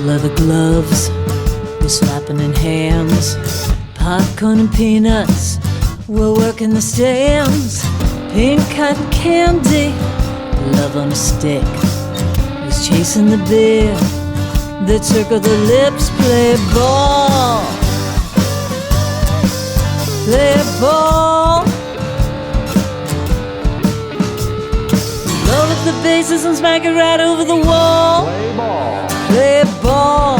Leather gloves, we're slapping in hands. Popcorn and peanuts, we're working the stands. Pink cotton candy, love on a stick. Who's chasing the beer? The circle the lips, play ball. Play ball. Load up the bases and smack it right over the wall. Play ball. Play ball.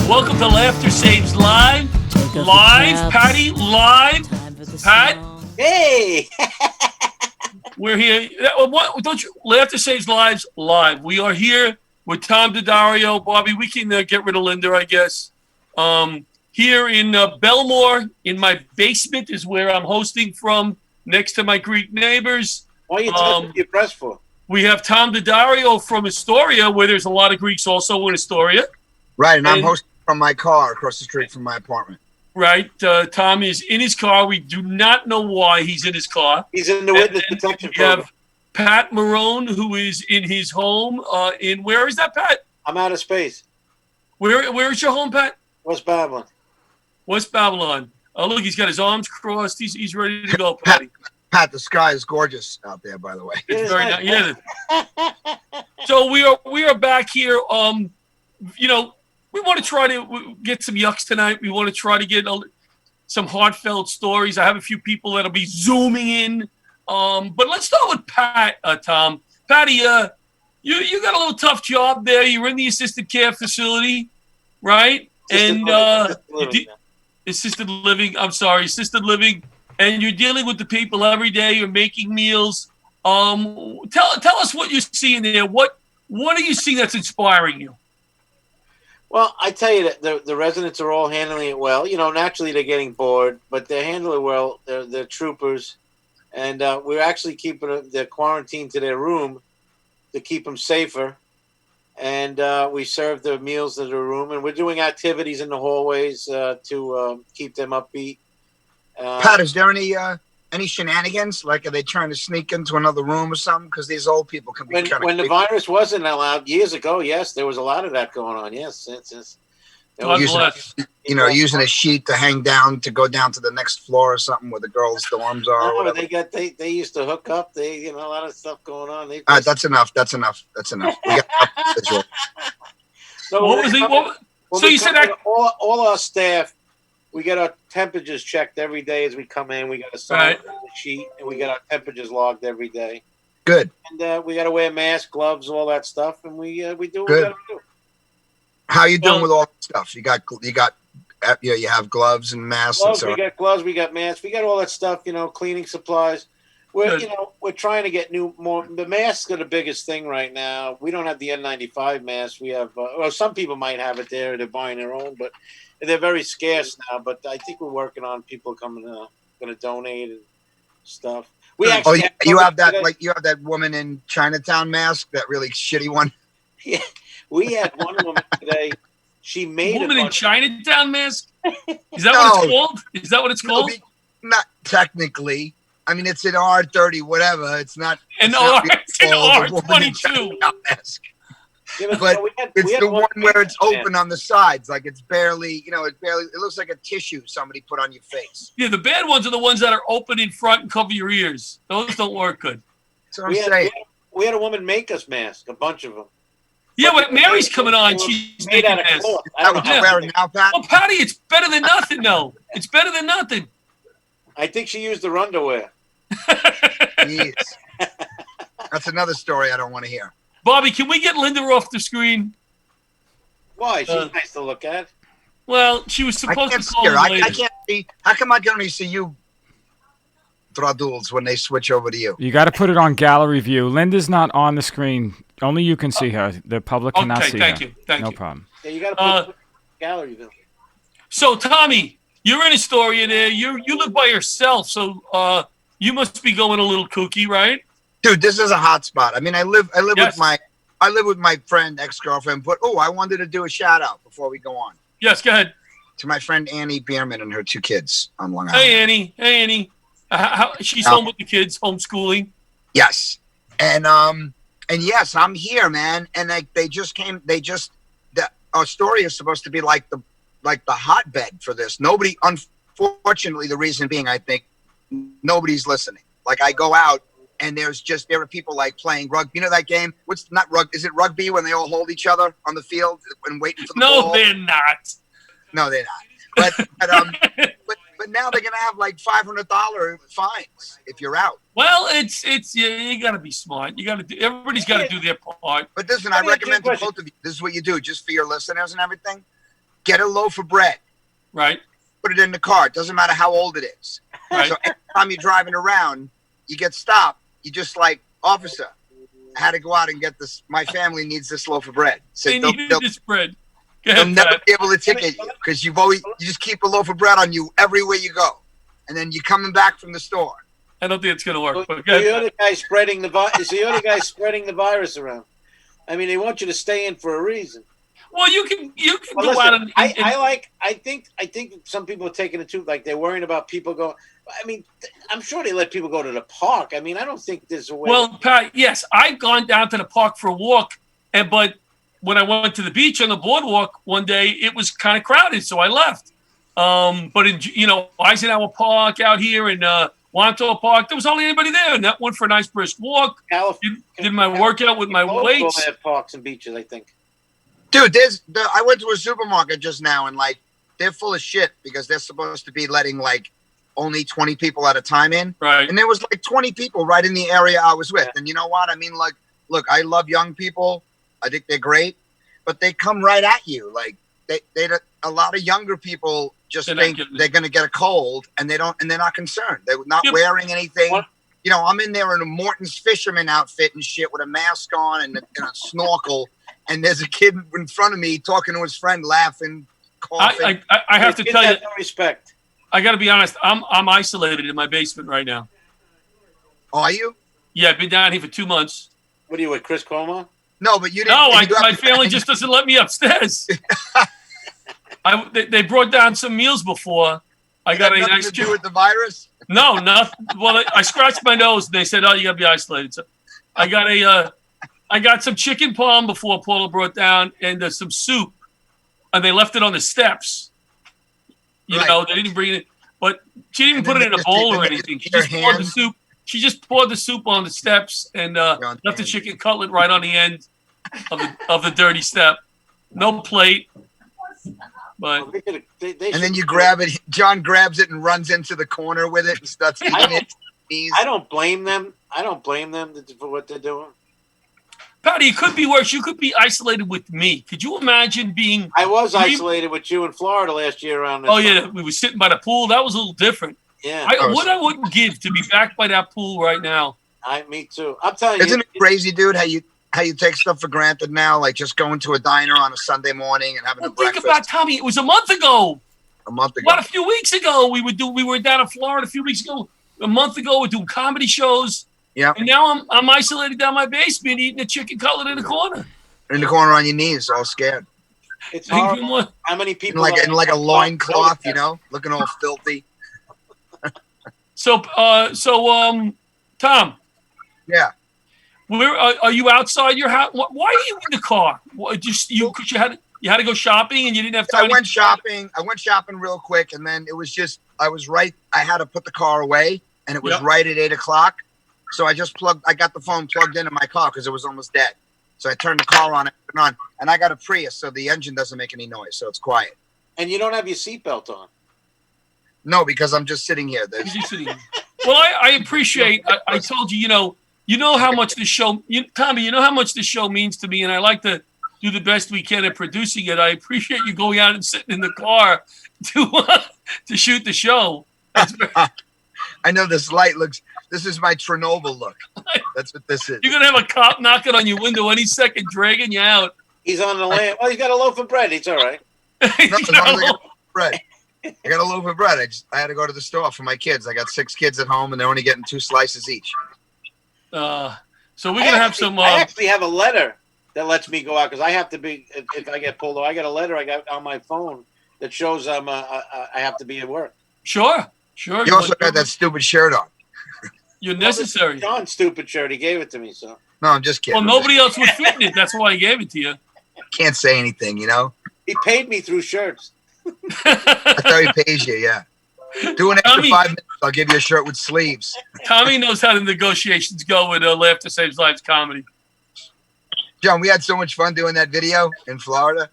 Welcome to Laughter Saves Live. Live, Patty, live. Pat? Hey! We're here. What, don't you? Laughter Saves Lives live. We are here with Tom Daddario. Bobby, we can get rid of Linda, I guess. Here in Belmore, in my basement, is where I'm hosting from, next to my Greek neighbors. Why are you touching your press for? We have Tom Daddario from Astoria, where there's a lot of Greeks also in Astoria. Right, and I'm hosting from my car across the street from my apartment. Right. Tom is in his car. We do not know why he's in his car. He's in the witness protection program. We have Pat Marone, who is in his home. Where is that, Pat? I'm out of space. Where is your home, Pat? West Babylon. West Babylon. Oh, look, he's got his arms crossed. He's ready to go, Patty. Pat, the sky is gorgeous out there, by the way. It's very nice. Yeah. So we are back here. We want to try to get some yucks tonight. We want to try to get some heartfelt stories. I have a few people that'll be zooming in. But let's start with Pat, Tom. Patty, you got a little tough job there. You're in the assisted care facility, right? Assisted living. Assisted living. And you're dealing with the people every day. You're making meals. Tell us what you're seeing there. What are you seeing that's inspiring you? Well, I tell you that the residents are all handling it well. You know, naturally they're getting bored, but they're handling it well. They're troopers. And we're actually keeping their quarantine to their room to keep them safer. And we serve their meals in their room. And we're doing activities in the hallways to keep them upbeat. Pat, is there any shenanigans? Like, are they trying to sneak into another room or something? Because these old people can be when the virus wasn't allowed years ago, yes, there was a lot of that going on. Yes, using a sheet to hang down to go down to the next floor or something where the girls' dorms are. No, they used to hook up. A lot of stuff going on. All right, that's enough. We got So what was it? So you said that all our staff. We get our temperatures checked every day as we come in. We got a sign on the sheet, and we get our temperatures logged every day. Good. And we got to wear masks, gloves, all that stuff, and we do what we got to do. How are you doing with all that stuff? You have gloves and masks. We got gloves, we got masks, we got all that stuff. Cleaning supplies. We're trying to get more. The masks are the biggest thing right now. We don't have the N95 masks. We have. Some people might have it there. They're buying their own, but they're very scarce now. But I think we're working on people coming, going to donate and stuff. You have that woman in Chinatown mask, that really shitty one. Yeah, we had one woman today. She made a woman in Chinatown mask. Is that what it's called? Is that what it's called? Not technically. I mean, it's an R30, whatever. It's not an R22 mask. Yeah, but it's the one where it's open on the sides, like it's barely, it looks like a tissue somebody put on your face. Yeah, the bad ones are the ones that are open in front and cover your ears. Those don't work good. That's what I'm saying. We had a woman make us masks, a bunch of them. Yeah, but Mary's coming on. She's making masks. That what you're wearing now, Pat? Well, Patty, it's better than nothing, though. It's better than nothing. I think she used her underwear. Jeez. That's another story I don't want to hear. Bobby, can we get Linda off the screen? Why? She's nice to look at. Well, she was supposed to call her. I can't see. How come I can only see you, Dradules, when they switch over to you? You got to put it on gallery view. Linda's not on the screen. Only you can see her. The public cannot see her. Thank you. No problem. Yeah, you got to put gallery view. So, Tommy, you're in Astoria there. You live by yourself, so you must be going a little kooky, right? Dude, this is a hot spot. I mean, I live with my friend, ex-girlfriend, but I wanted to do a shout out before we go on. Yes, go ahead. To my friend Annie Bierman and her 2 kids on Long Island. Hey Annie. She's home with the kids, homeschooling. Yes. And And yes, I'm here, man. And they just came. Our story is supposed to be like the hotbed for this. Nobody, unfortunately, the reason being, I think nobody's listening. Like I go out and there are people like playing rugby. You know that game? Is it rugby when they all hold each other on the field and waiting for the ball? No, they're not. No, they're not. But now they're gonna have like $500 fines if you're out. Well, it's you got to be smart. Everybody's got to do their part. But listen, I recommend to both of you. This is what you do, just for your listeners and everything. Get a loaf of bread. Right. Put it in the car. It doesn't matter how old it is. Right. So every time you're driving around, you get stopped. You just like, officer, I had to go out and get this. My family needs this loaf of bread. So they need this bread. They'll never be able to ticket you because you just keep a loaf of bread on you everywhere you go, and then you're coming back from the store. I don't think it's going to work. But the other guy spreading the virus around. I mean, they want you to stay in for a reason. Well, you can go out and I think some people are taking it too, like they're worrying about people going. I mean, I'm sure they let people go to the park. I mean, I don't think there's a way. Well, Pat, yes, I've gone down to the park for a walk, but when I went to the beach on the boardwalk one day, it was kind of crowded, so I left. But in Eisenhower Park out here in Wanto Park, there was hardly anybody there, and that went for a nice brisk walk. Did my workout with my weights. Have parks and beaches, I think. Dude, I went to a supermarket just now, and like they're full of shit because they're supposed to be letting like only 20 people at a time in, right? And there was like 20 people right in the area I was with, and you know what? I mean, like, look, I love young people. I think they're great, but they come right at you. Like a lot of younger people just think they're going to get a cold, and they're not concerned. They're not wearing anything. What? You know, I'm in there in a Morton's fisherman outfit and shit with a mask on and a snorkel, and there's a kid in front of me talking to his friend, laughing, coughing. I have to tell you, no respect. I got to be honest. I'm isolated in my basement right now. Oh, are you? Yeah, I've been down here for 2 months. What are you with, Chris Cuomo? No, but you didn't. No, my family just doesn't let me upstairs. They brought down some meals before. I got a nice. To do with the virus? No, nothing. Well, I scratched my nose, and they said, "Oh, you got to be isolated." So I got some chicken palm before Paula brought down, and some soup, and they left it on the steps. You know, they didn't bring it, but she didn't even put it in a bowl or anything. She just poured the soup. She just poured the soup on the steps and left the chicken cutlet right on the end of the dirty step. No plate. But and then you grab it. John grabs it and runs into the corner with it and starts eating it. I don't blame them. For what they're doing. Patty, it could be worse. You could be isolated with me. Could you imagine being? I was isolated with you in Florida last year around this time. Yeah, we were sitting by the pool. That was a little different. Yeah. I wouldn't give to be back by that pool right now. Me too. I'm telling you. Isn't it crazy, dude, how you take stuff for granted now, like just going to a diner on a Sunday morning and having a breakfast? Think about Tommy. It was a month ago. What, a few weeks ago we were down in Florida a few weeks ago. A month ago we're doing comedy shows. Yeah. And now I'm isolated down my basement eating a chicken cutlet in the corner. In the corner on your knees, all scared. It's horrible. How many people in like a loincloth, looking all filthy. So Tom. Yeah. Where are you outside your house? Why are you in the car? Because you had to go shopping and you didn't have time. I went shopping real quick, and then it was just I had to put the car away, and it was right at 8:00. So I got the phone plugged into my car because it was almost dead. So I turned the car on and I got a Prius, so the engine doesn't make any noise, so it's quiet. And you don't have your seatbelt on. No, because I'm just sitting here. Well, I appreciate. I told you, you know how much this show, Tommy. You know how much this show means to me, and I like to do the best we can at producing it. I appreciate you going out and sitting in the car to shoot the show. I know this light looks. This is my Chernobyl look. That's what this is. You're gonna have a cop knocking on your window any second, dragging you out. He's on the land. Well, he's got a loaf of bread. It's all right. I got a loaf of bread. I had to go to the store for my kids. I got 6 kids at home, and they're only getting 2 slices each. So we're gonna have some. I actually have a letter that lets me go out because I have to be. If I get pulled over, I got a letter I got on my phone that shows I have to be at work. Sure. You also got that stupid shirt on. You're necessary. John's stupid shirt. He gave it to me, so. No, I'm just kidding. Well, nobody else would fit in it. That's why he gave it to you. Can't say anything, you know. He paid me through shirts. That's how he pays you, yeah. Do an extra 5 minutes. I'll give you a shirt with sleeves. Tommy knows how the negotiations go with Laughter Saves Lives comedy. John, we had so much fun doing that video in Florida.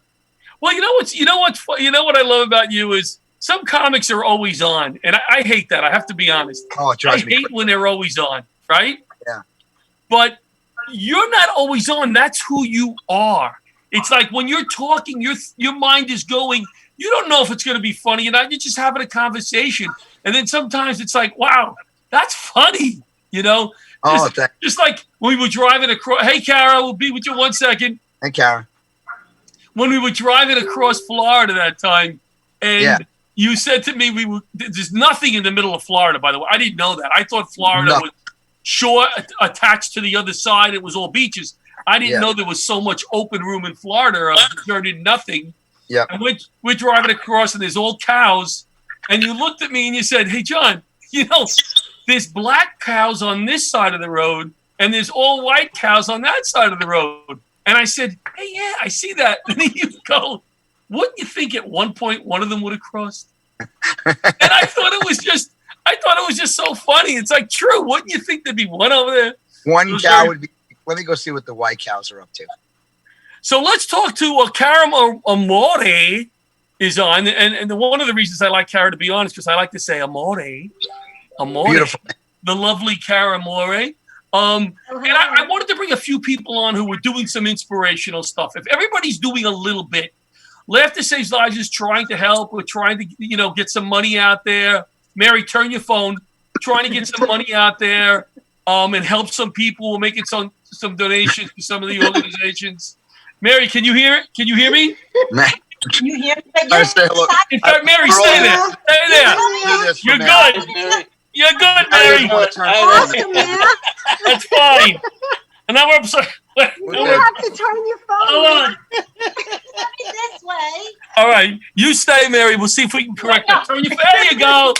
Well, you know what I love about you is some comics are always on, and I hate that. I have to be honest. Oh, it drives me crazy. When they're always on, right? Yeah. But you're not always on. That's who you are. It's like when you're talking, your mind is going. You don't know if it's going to be funny or not. You're just having a conversation, and then sometimes it's like, wow, that's funny. You know. Just like when we were driving across. Hey, Cara, we'll be with you 1 second. Hey, Cara. When we were driving across Florida that time, and you said to me, there's nothing in the middle of Florida, by the way. I didn't know that. I thought Florida was shore attached to the other side. It was all beaches. I didn't know there was so much open room in Florida. There did nothing. Yeah. And we're driving across, and there's all cows. And you looked at me, and you said, hey, John, you know, there's black cows on this side of the road, and there's all white cows on that side of the road. And I said, hey, yeah, I see that. And then you go, wouldn't you think at one point one of them would have crossed? And I thought it was just so funny. It's like, true. Wouldn't you think there'd be one over there? One cow would be. Let me go see what the white cows are up to. So let's talk to Cara Amore is on. And one of the reasons I like Cara, to be honest, because I like to say Amore. Amore. Beautiful. The lovely Cara Amore. And I wanted to bring a few people on who were doing some inspirational stuff. If everybody's doing a little bit, Laughter Saves Lives is trying to help. We're trying to, get some money out there. Mary, turn your phone. Trying to get some money out there and help some people. We're making some donations to some of the organizations. Mary, can you hear it? Can you hear me? Can you hear me? In fact, Mary, stay there. Stay there. You're good. You're good, Mary. Awesome, man. That's fine. And now we're sorry. You have to turn your phone. Hold on. This way. All right. You stay, Mary. We'll see if we can correct that. Turn your phone. There you go.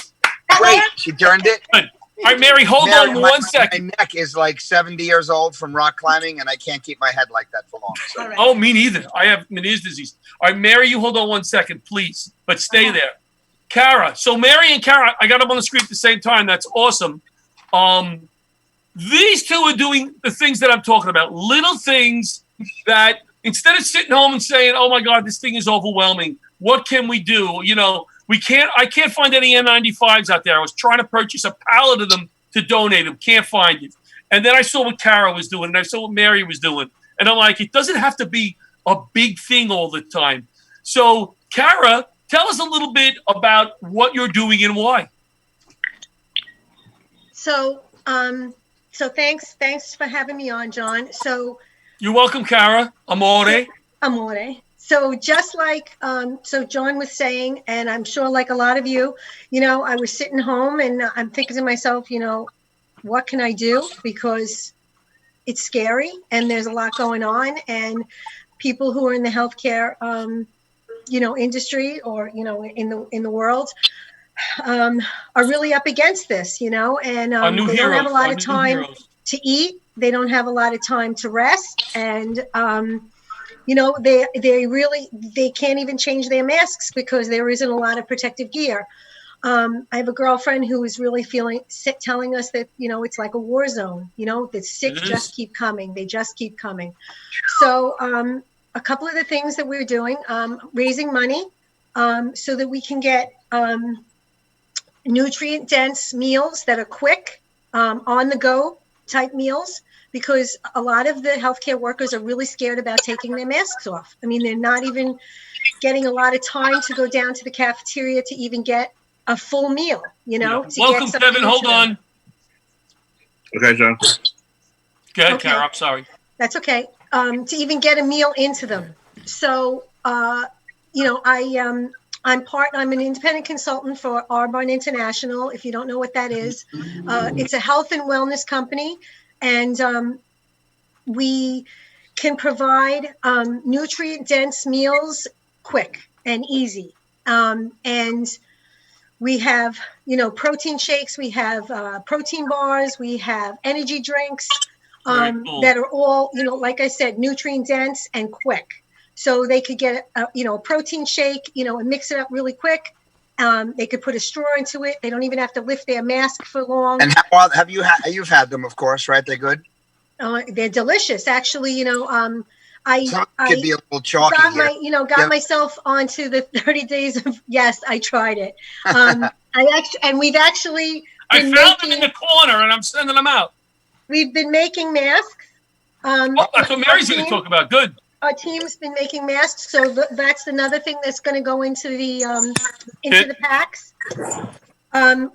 Wait, she turned it? Good. All right, Mary, hold on 1 second. My neck is like 70 years old from rock climbing, and I can't keep my head like that for long. So. Right. Oh, me neither. I have Meniere's disease. All right, Mary, you hold on 1 second, please. But stay there. Cara. So Mary and Cara, I got them on the screen at the same time. That's awesome. These two are doing the things that I'm talking about. Little things that instead of sitting home and saying, oh, my God, this thing is overwhelming. What can we do? I can't find any N95s out there. I was trying to purchase a pallet of them to donate them. Can't find it. And then I saw what Cara was doing, and I saw what Mary was doing. And I'm like, it doesn't have to be a big thing all the time. So, Cara, tell us a little bit about what you're doing and why. So thanks for having me on, John. So you're welcome, Cara. Amore. So just like so John was saying, and I'm sure like a lot of you, I was sitting home and I'm thinking to myself, what can I do? Because it's scary and there's a lot going on, and people who are in the healthcare industry or in the world are really up against this, and they don't have a lot of time to eat. They don't have a lot of time to rest, and they can't even change their masks because there isn't a lot of protective gear. I have a girlfriend who is really telling us that, it's like a war zone, that sick just keep coming. They just keep coming. So a couple of the things that we're doing, raising money so that we can get nutrient-dense meals that are quick, on-the-go type meals, because a lot of the healthcare workers are really scared about taking their masks off. I mean, they're not even getting a lot of time to go down to the cafeteria to even get a full meal, Welcome, Kevin. Hold on. Okay, John. Go ahead, Cara. I'm sorry. That's okay. To even get a meal into them. So, I'm an independent consultant for Arbonne International. If you don't know what that is, it's a health and wellness company, and we can provide nutrient-dense meals quick and easy. And We have, protein shakes. We have protein bars. We have energy drinks that are all, like I said, nutrient dense and quick. So they could get, a protein shake, and mix it up really quick. They could put a straw into it. They don't even have to lift their mask for long. And you've had them, of course, right? They're good. They're delicious, actually. I could be a little chalky got myself onto the 30 days of yes. I tried it. We've actually I found them in the corner, and I'm sending them out. We've been making masks. That's what Mary's going to talk about. Good. Our team's been making masks, so that's another thing that's going to go into the packs.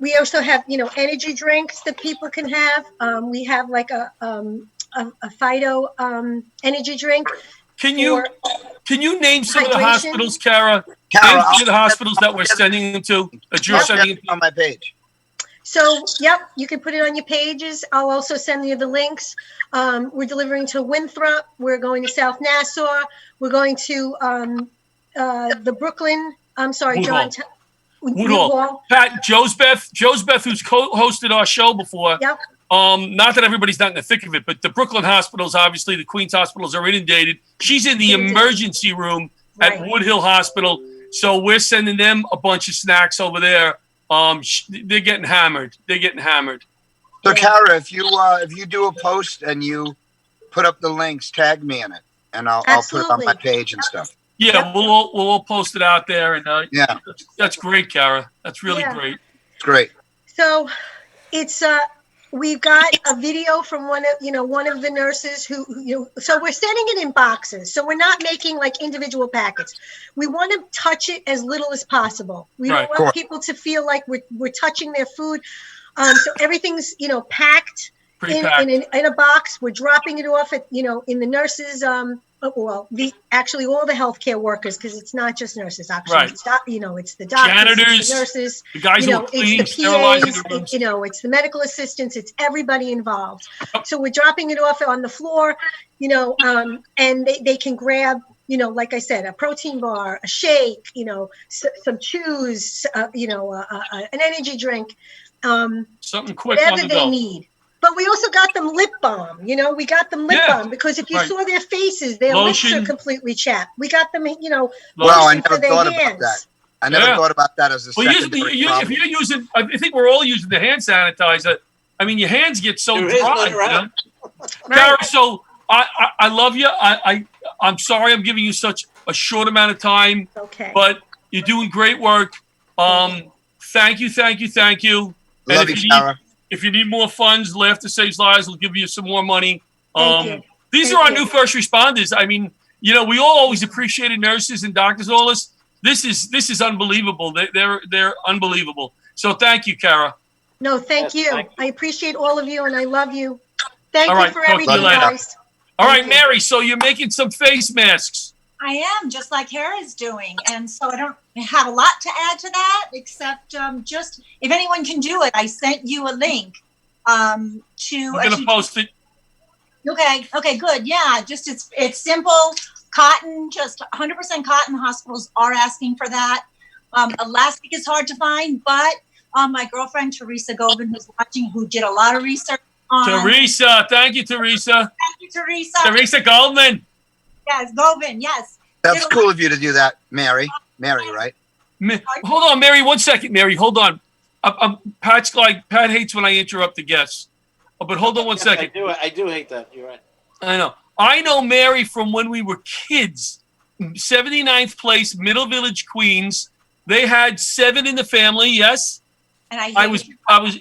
We also have energy drinks that people can have. We have like a phyto energy drink. Can you name some of the hospitals, Cara? Cara, some of the hospitals that we're sending them to. That you're sending them to? On my page. So, you can put it on your pages. I'll also send you the links. We're delivering to Winthrop. We're going to South Nassau. We're going to the Brooklyn. I'm sorry, John. Woodhall. Pat, Josbeth, who's hosted our show before. Yep. Not that everybody's not in the thick of it, but the Brooklyn hospitals, obviously, the Queens hospitals are inundated. She's in the emergency room at Woodhill Hospital. So we're sending them a bunch of snacks over there. They're getting hammered. So, Cara, if you do a post and you put up the links, tag me in it, and I'll put it on my page and stuff. Yeah, we'll all post it out there, and that's great, Cara. That's really great. It's great. So, it's we've got a video from one of the nurses who so we're sending it in boxes. So we're not making like individual packets. We want to touch it as little as possible. We don't want people to feel like we're touching their food. So everything's packed in a box. We're dropping it off at in the nurses all the healthcare workers, because it's not just nurses. Actually, it's the doctors, janitors, it's the nurses, the guys who are cleaning, it's the PAs, it's the medical assistants, it's everybody involved. So we're dropping it off on the floor, and they can grab, like I said, a protein bar, a shake, some chews, an energy drink, something quick, whatever they need. But we also got them lip balm. We got them lip balm because if you saw their faces, their lips are completely chapped. We got them, Well, I never thought about that. I never thought about that as a secondary problem. If you're using, I think we're all using the hand sanitizer. I mean, your hands get so dry. Cara, so I love you. I'm sorry I'm giving you such a short amount of time. Okay. But you're doing great work. Thank you. Love you, Cara. If you need more funds, Laughter Saves Lives will give you some more money. These are our new first responders. I mean, we all always appreciated nurses and doctors. All this. This is unbelievable. They're unbelievable. So thank you, Cara. No, thank you. I appreciate all of you, and I love you. Thank you for everything, guys. All right, Mary. So you're making some face masks. I am, just like Kara's doing. And so I don't have a lot to add to that, except just if anyone can do it, I sent you a link to. I'm going to post it. Okay, good. Yeah, just it's simple. Cotton, just 100% cotton. Hospitals are asking for that. Elastic is hard to find, but my girlfriend, Teresa Govan, who's watching, who did a lot of research on. Teresa, thank you, Teresa. Thank you, Teresa. Teresa Goldman. Yes, Govan, yes. That's cool of you to do that, Mary. Mary, right? Hold on, Mary. 1 second, Mary. Hold on. Pat hates when I interrupt the guests. But hold on 1 second. I do hate that. You're right. I know. I know Mary from when we were kids. 79th place, Middle Village, Queens. They had 7 in the family. Yes. And I was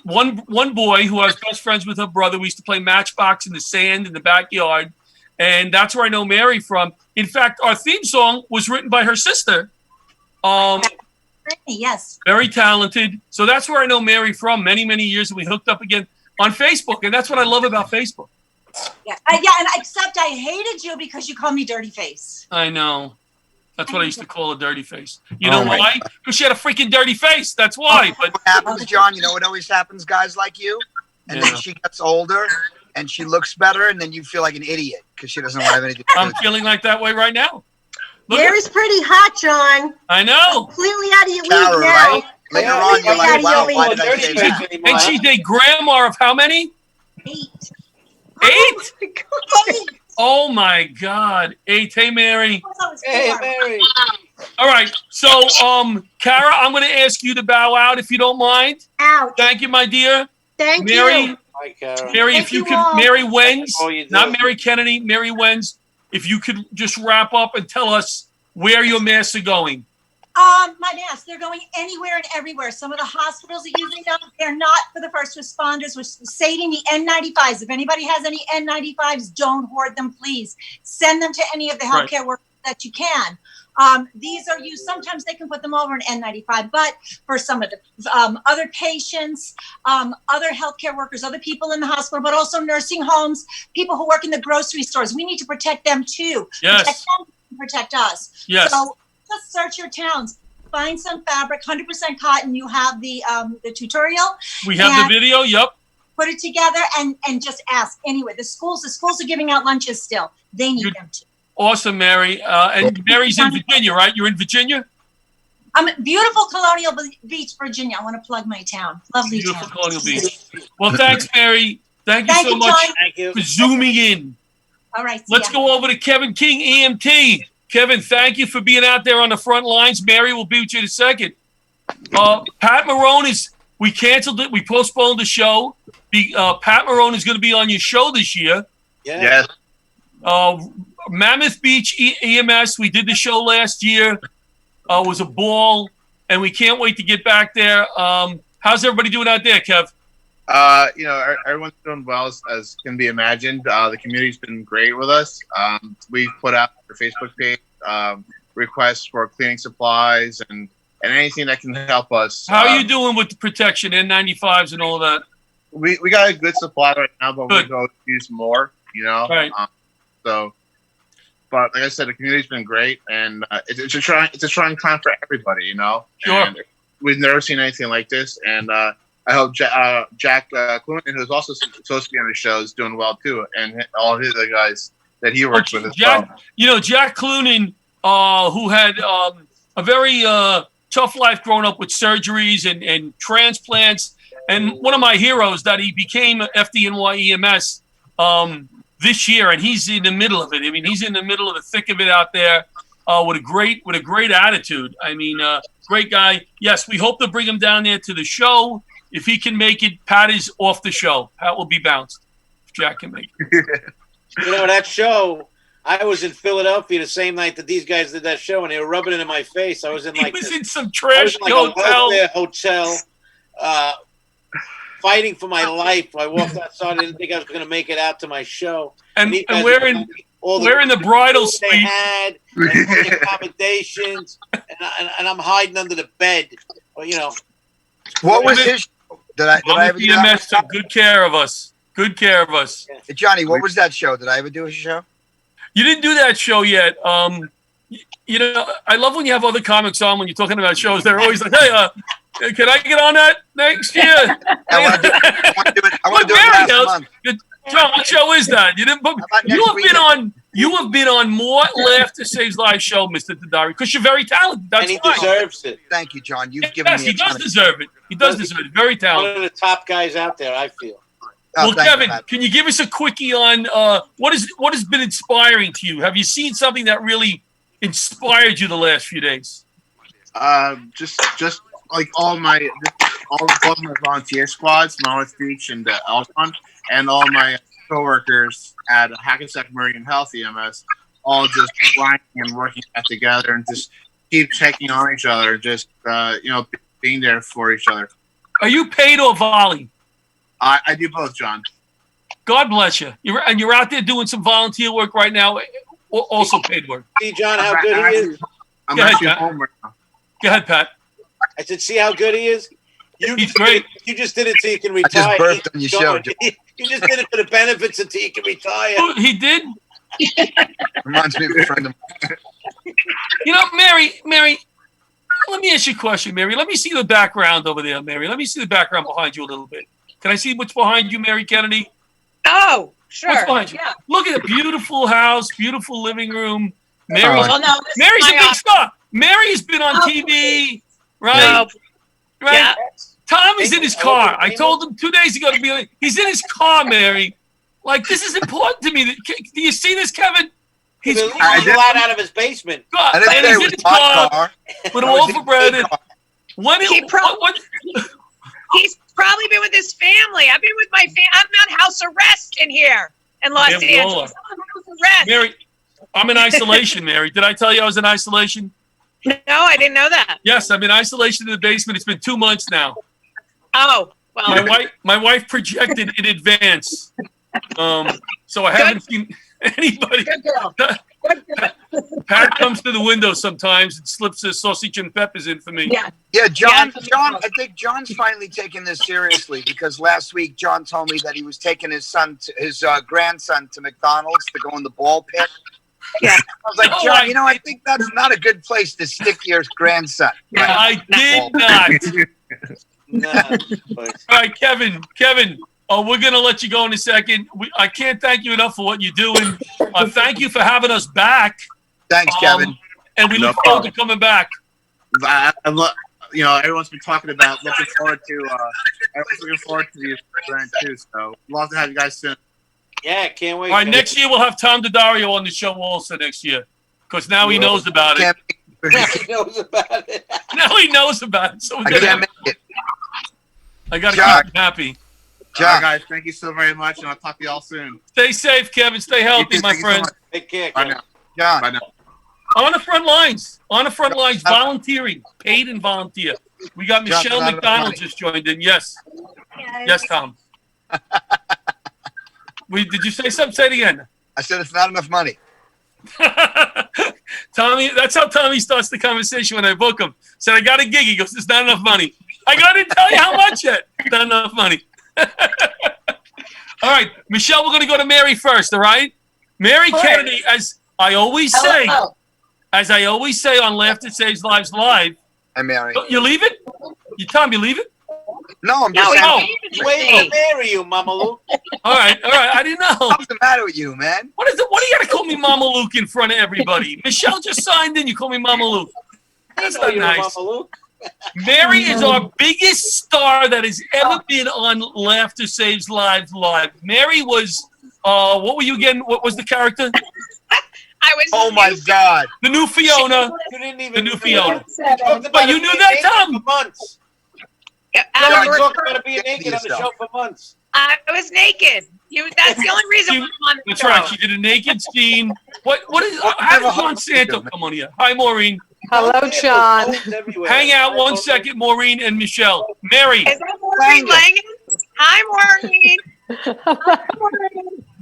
one boy who I was best friends with her brother. We used to play Matchbox in the sand in the backyard. And that's where I know Mary from. In fact, our theme song was written by her sister. Yes. Very talented. So that's where I know Mary from. Many, many years, and we hooked up again on Facebook. And that's what I love about Facebook. Yeah, and except I hated you because you called me Dirty Face. I know. That's what I used to call a dirty face. You know why? Because she had a freaking dirty face. That's why. But what happens, John, what always happens, guys like you? And then she gets older. And she looks better, and then you feel like an idiot because she doesn't have anything to do. I'm feeling like that way right now. Mary's pretty hot, John. I know. Completely out of your league now. Right? Later on, you're like, wow, why did I say that? And she's a grandma of how many? 8. 8? Oh my God. 8. Hey, Mary. Hey, Mary. All right. So, Cara, I'm going to ask you to bow out if you don't mind. Out. Thank you, my dear. Thank Mary, you. Hi, Cara. Mary, Thank if you you could, all. Mary Wentz, all you do. not Mary Kennedy, Mary Wentz, if you could just wrap up and tell us where your masks are going. My masks, they're going anywhere and everywhere. Some of the hospitals are using them. They're not for the first responders. We're saving the N95s. If anybody has any N95s, don't hoard them, please. Send them to any of the healthcare workers that you can. These are used. Sometimes they can put them over an N95, but for some of the other patients, other healthcare workers, other people in the hospital, but also nursing homes, people who work in the grocery stores, we need to protect them too. Yes. Protect them, protect us. Yes. So just search your towns. Find some fabric, 100% cotton. You have the tutorial. We have the video. Yep. Put it together and just ask. Anyway, the schools are giving out lunches still. They need them too. Awesome, Mary. And Mary's in Virginia, right? You're in Virginia? I'm at beautiful Colonial Beach, Virginia. I want to plug my town. Lovely Beautiful town. Colonial Beach. Well, thanks, Mary. Thank you so much for zooming in. All right. Let's go over to Kevin King, EMT. Kevin, thank you for being out there on the front lines. Mary will be with you in a second. Pat Marone we canceled it. We postponed the show. Pat Marone is going to be on your show this year. Yes. Mammoth Beach EMS, we did the show last year. It was a ball, and we can't wait to get back there. How's everybody doing out there, Kev? Everyone's doing well as can be imagined. The community's been great with us. We've put out our Facebook page requests for cleaning supplies and anything that can help us. How are you doing with the protection, N95s and all of that? We got a good supply right now, but Good. we go use more. Right. But like I said, the community's been great, and it's a trying time for everybody. Sure. And we've never seen anything like this, and I hope Jack Clooney, who's also supposed to be on the show, is doing well too, and all his other guys that he works with as well. Jack Clooney, who had a very tough life growing up with surgeries and transplants, and one of my heroes that he became FDNY EMS this year, and he's in the middle of it. I mean, he's in the middle of the thick of it out there with a great attitude. I mean, great guy. Yes, we hope to bring him down there to the show. If he can make it, Pat is off the show. Pat will be bounced if Jack can make it. That show, I was in Philadelphia the same night that these guys did that show, and they were rubbing it in my face. I was in in some trash hotel, fighting for my life. I walked outside. I didn't think I was going to make it out to my show. And we're in the bridal suite. They had and the accommodations, and I'm hiding under the bed. What was his show? Did I ever do that? EMS took good care of us. Good care of us. Hey, Johnny, what was that show? Did I ever do a show? You didn't do that show yet. I love when you have other comics on when you're talking about shows. They're always like, hey, can I get on that next year? I want to do it last month. John, what show is that? You didn't book. You have been on more Laughter Saves Lives show, Mr. Daddario, because you're very talented. That's and he why. deserves it. Thank you, John. You've given me. He does deserve it. He does deserve it. Very talented. One of the top guys out there, I feel. Well, Kevin, can you give us a quickie on what has been inspiring to you? Have you seen something that really inspired you the last few days? Just like all my volunteer squads, Mammoth Beach and Elton, and all my coworkers at Hackensack Marine Health EMS, all just grinding and working together and just keep checking on each other, just being there for each other. Are you paid or volley? I do both, John. God bless you. You're out there doing some volunteer work right now, also paid work. See, John, how good he is. I'm actually home right now. Go ahead, Pat. I said, see how good he is? He's great. You just did it so you can retire. I just burped on your show. You just did it for the benefits until you can retire. Oh, he did? Reminds me of a friend of mine. Mary, let me ask you a question, Mary. Let me see the background over there, Mary. Let me see the background behind you a little bit. Can I see what's behind you, Mary Kennedy? Oh, sure. What's behind you? Yeah. Look at the beautiful house, beautiful living room. Mary's a big star. Mary's been on TV, right? No. right? Yeah. Tommy's in his car. I told him 2 days ago to be like, he's in his car, Mary. Like, this is important to me. Do you see this, Kevin? He's a lot out of his basement. I didn't say it was my car. With a loaf of bread. He's probably been with his family. I've been with my family. I'm on house arrest in here in Los Angeles. I'm on house arrest. Mary, I'm in isolation, Mary. Did I tell you I was in isolation? No, I didn't know that. Yes, I'm in isolation in the basement. It's been 2 months now. Oh, well. My wife projected in advance. So I haven't seen anybody. Good girl. Pat comes to the window sometimes and slips his sausage and peppers in for me. Yeah, John. I think John's finally taking this seriously because last week John told me that he was taking his grandson to McDonald's to go in the ball pit. Yeah. I was like, John, I think that's not a good place to stick your grandson. I did not. All right, Kevin. We're going to let you go in a second. I can't thank you enough for what you're doing. Thank you for having us back. Thanks, Kevin. And we look forward to coming back. Everyone's been talking about looking forward to the event too. So love to have you guys soon. Yeah, can't wait. All right, next year we'll have Tom Daddario on the show also next year because now he knows about it. Now he knows about it. Now he knows about it. So I can't make it. I got to keep him happy. All right, guys, thank you so very much, and I'll talk to you all soon. Stay safe, Kevin. Stay healthy, my friend. Take care, Bye Kevin. now. Bye now. On the front lines, volunteering, paid and volunteer. We got Michelle McDonald just joined in. Yes, Tom. Did you say something? Say it again. I said it's not enough money. Tommy, that's how Tommy starts the conversation when I book him. Said I got a gig. He goes, "It's not enough money." I got to tell you how much yet. Not enough money. All right, Michelle, we're going to go to Mary first, all right? Mary Kennedy, as I always say on Laughter Saves Lives Live. Hi, Mary. You leaving? Tom, you leaving? No, I'm just saying. Wait, marry you, Mama Luke. All right. I didn't know. What's the matter with you, man? What do you got to call me Mama Luke in front of everybody? Michelle just signed in. You call me Mama Luke. That's not nice. Mama Luke. Mary is our biggest star that has ever been on Laughter Saves Lives Live. Mary was, what were you again? What was the character? I was. Oh my God! The new Fiona. You didn't even. The new Fiona. But you knew that, Tom? For months. I was talking about being naked on the show for months. I was naked. That's the only reason I'm on the That's show. right. She did a naked scene. What is? How did John Santo come on here? Hi, Maureen. Hello, John. Hang out 1 second, Maureen and Michelle. Mary. Is that Maureen Langan? Hi, Maureen.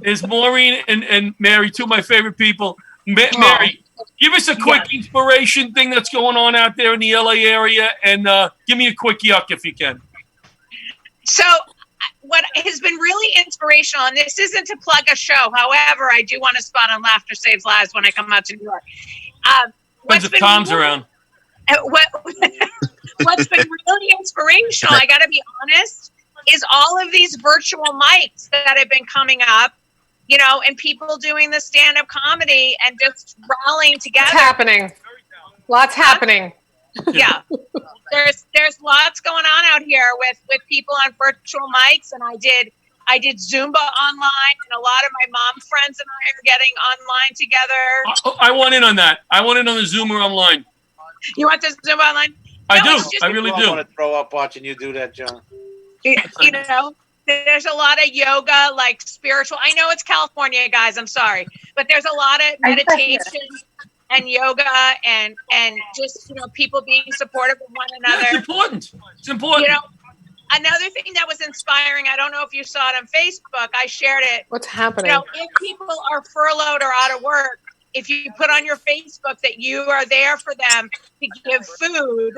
Is Maureen and Mary, two of my favorite people. Mary, give us a quick inspiration thing that's going on out there in the LA area, and give me a quick yuck if you can. So, what has been really inspirational, and this isn't to plug a show, however, I do want to spot on Laughter Saves Lives when I come out to New York. Depends if Tom's around. What's been really inspirational, I got to be honest, is all of these virtual mics that have been coming up, and people doing the stand-up comedy and just rallying together. It's happening. Lots happening. Yeah. There's lots going on out here with people on virtual mics, and I did Zumba online, and a lot of my mom friends and I are getting online together. I want in on that. I want in on the Zoomer online. You want the Zumba online? I do. I really do. I want to throw up watching you do that, John. There's a lot of yoga, like spiritual. I know it's California, guys. I'm sorry, but there's a lot of meditation and yoga and just people being supportive of one another. It's important. It's important. Another thing that was inspiring, I don't know if you saw it on Facebook, I shared it. What's happening? If people are furloughed or out of work, if you put on your Facebook that you are there for them to give food,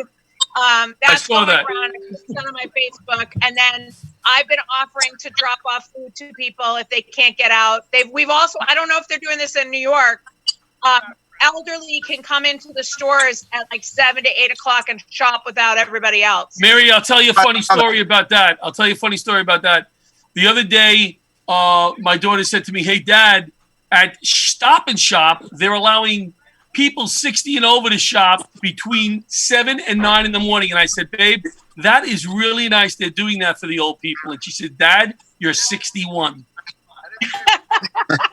that's going around on my Facebook. And then I've been offering to drop off food to people if they can't get out. We've also, I don't know if they're doing this in New York, elderly can come into the stores at like 7 to 8 o'clock and shop without everybody else. Mary, I'll tell you a funny story about that. The other day, my daughter said to me, "Hey, Dad, at Stop and Shop, they're allowing people 60 and over to shop between 7 and 9 in the morning." And I said, "Babe, that is really nice. They're doing that for the old people. And she said, Dad, you're 61.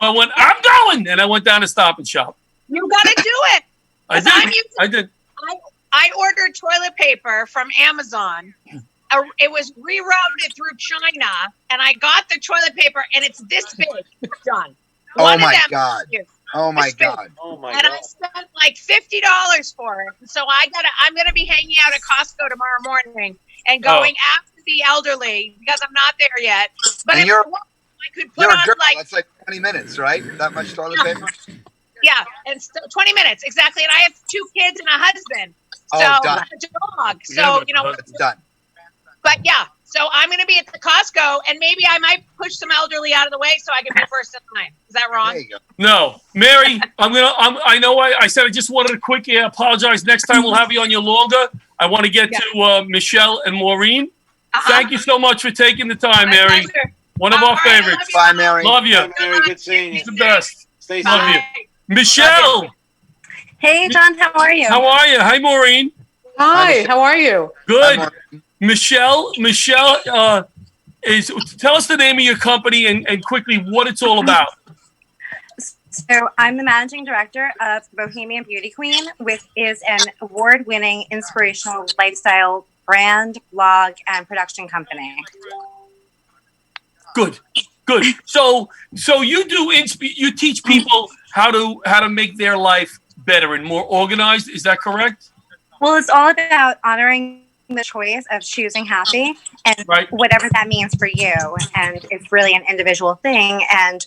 I went, I'm going. And I went down to Stop and Shop. You got to do it. I did. I ordered toilet paper from Amazon. It was rerouted through China, and I got the toilet paper, and it's this big. Done. Oh my God. Oh my God. Oh my and God. I spent like $50 for it. So I'm gonna be hanging out at Costco tomorrow morning and going after the elderly because I'm not there yet. But And if I could put You're a on girl. like That's like 20 minutes, right? That much toilet paper? yeah, and 20 minutes exactly. And I have 2 kids and a husband. So done. a dog. So It's done. But yeah, so I'm going to be at the Costco, and maybe I might push some elderly out of the way so I can be first in line. Is that wrong? There you go. No, Mary, I know I said I just wanted to quickly apologize. Next time we'll have you on your longer. I want to get to Michelle and Maureen. Thank you so much for taking the time, My Mary. pleasure. One of our favorites. Bye, Mary. Love you. Bye, Mary. Good seeing you. You're the best. Stay Love safe. you. Michelle. Hey, John, how are you? How are you? Hi, Maureen. Hi, how are you? Good. Michelle, tell us the name of your company and quickly what it's all about. So I'm the managing director of Bohemian Beauty Queen, which is an award-winning inspirational lifestyle brand, blog, and production company. Good. So you teach people how to make their life better and more organized. Is that correct? Well, it's all about honoring the choice of choosing happy and whatever that means for you. And it's really an individual thing and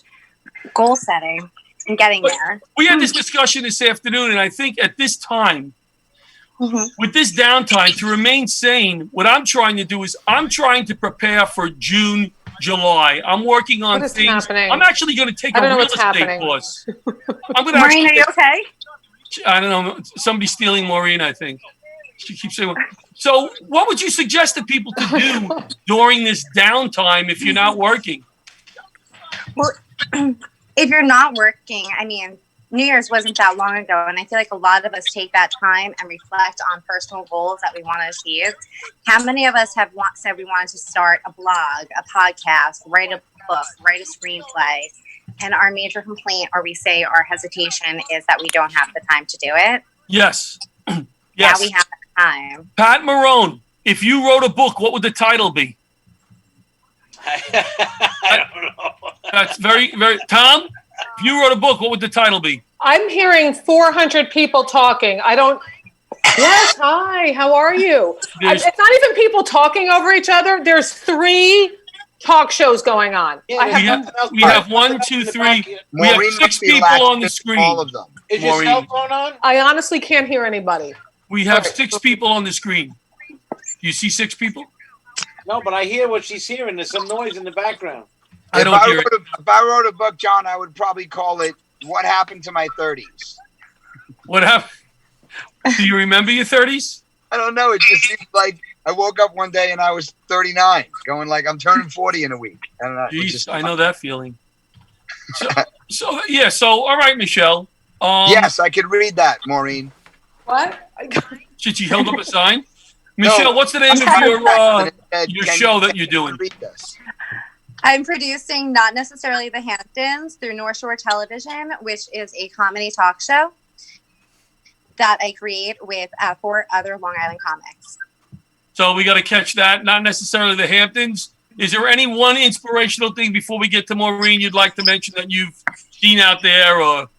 goal setting and getting there. We had this discussion this afternoon, and I think at this time, with this downtime, to remain sane, what I'm trying to do is I'm trying to prepare for June, July. I'm working on What is things. happening? I'm actually going to take I don't a know real what's estate happening. course. I'm going to Maureen, are you okay? I don't know. Somebody's stealing Maureen, I think. She keeps saying. So, what would you suggest to people to do during this downtime if you're not working? Well, if you're not working, I mean, New Year's wasn't that long ago, and I feel like a lot of us take that time and reflect on personal goals that we want to achieve. How many of us have said we wanted to start a blog, a podcast, write a book, write a screenplay, and our major complaint, or we say our hesitation, is that we don't have the time to do it? Yes. Now Yes. we have the time. Pat Marone, if you wrote a book, what would the title be? I don't know. That's very, very. Tom, if you wrote a book, what would the title be? I'm hearing 400 people talking. I don't. Yes, hi, how are you? It's not even people talking over each other. There's 3 talk shows going on. Yeah, we have 1, 2, 3. We have Maureen 6 must be people lacking on the screen. all of them. Is your Maureen. cell phone on? I honestly can't hear anybody. We have 6 people on the screen. You see 6 people? No, but I hear what she's hearing. There's some noise in the background. I don't hear it. If I wrote a book, John, I would probably call it "What Happened to My 30s." What happened? Do you remember your 30s? I don't know. It just seems like I woke up one day and I was 39, going like I'm turning 40 in a week. I don't know. Jeez, I know that feeling. So all right, Michelle. Yes, I could read that, Maureen. What? Should you held up a sign? Michelle, what's the name of your show that you're doing? Read this. I'm producing Not Necessarily the Hamptons through North Shore Television, which is a comedy talk show that I create with 4 other Long Island comics. So we got to catch that. Not necessarily the Hamptons. Is there any one inspirational thing before we get to Maureen you'd like to mention that you've seen out there? Or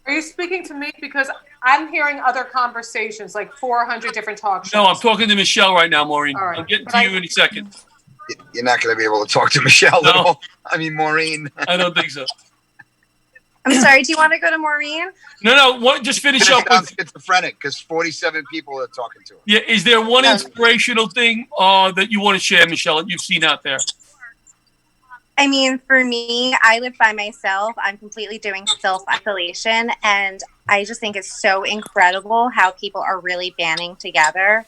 Are you speaking to me? Because I'm hearing other conversations, like 400 different talk shows. no, I'm talking to Michelle right now, Maureen. All right. I'm getting to you in a second. You're not going to be able to talk to Michelle No. at all. I mean, Maureen. I don't think so. I'm sorry, do you want to go to Maureen? No. Just finish up Sounds with. schizophrenic because 47 people are talking to her. Yeah, is there one inspirational thing that you want to share, Michelle, that you've seen out there? I mean, for me, I live by myself. I'm completely doing self-isolation, and I just think it's so incredible how people are really banding together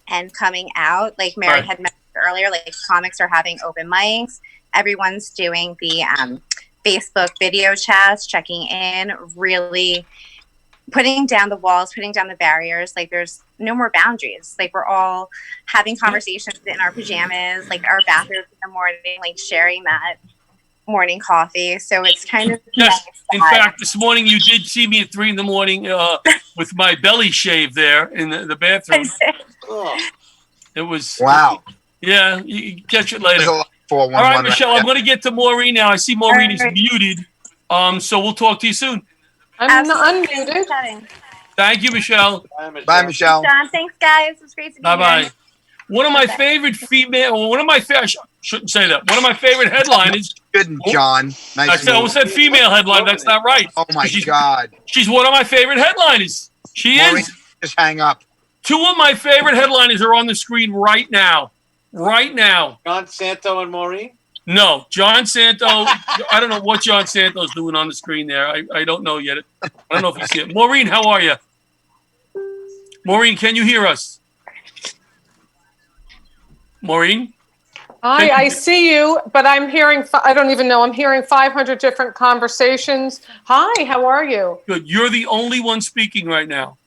and coming out. Like Mary had mentioned earlier, like comics are having open mics. Everyone's doing the Facebook video chats, checking in, really putting down the walls, putting down the barriers. Like there's no more boundaries. Like we're all having conversations in our pajamas, like our bathrooms in the morning, like sharing that morning coffee. So it's kind of yes. In fact, this morning you did see me at 3 a.m. With my belly shaved there in the bathroom. It was wow. Yeah, you catch it later. All right, Michelle, I'm going to get to Maureen now. I see Maureen is muted. So we'll talk to you soon. I'm unmuted. Thank you, Michelle. Bye, Michelle. John, thanks, guys. It was great to be here. Bye-bye. One of my favorite I shouldn't say that. One of my favorite headliners. Shouldn't, John. Nice. I almost said female headline. That's not right. Oh, my God. She's one of my favorite headliners. She Maureen, is. Just hang up. 2 of my favorite headliners are on the screen right now. Right now. John Santo and Maureen? No, John Santo. I don't know what John Santo's doing on the screen there. I don't know yet. I don't know if you see it. Maureen, how are you? Maureen, can you hear us? Maureen? Hi, I see you, but I'm hearing, I don't even know, I'm hearing 500 different conversations. Hi, how are you? Good. You're the only one speaking right now.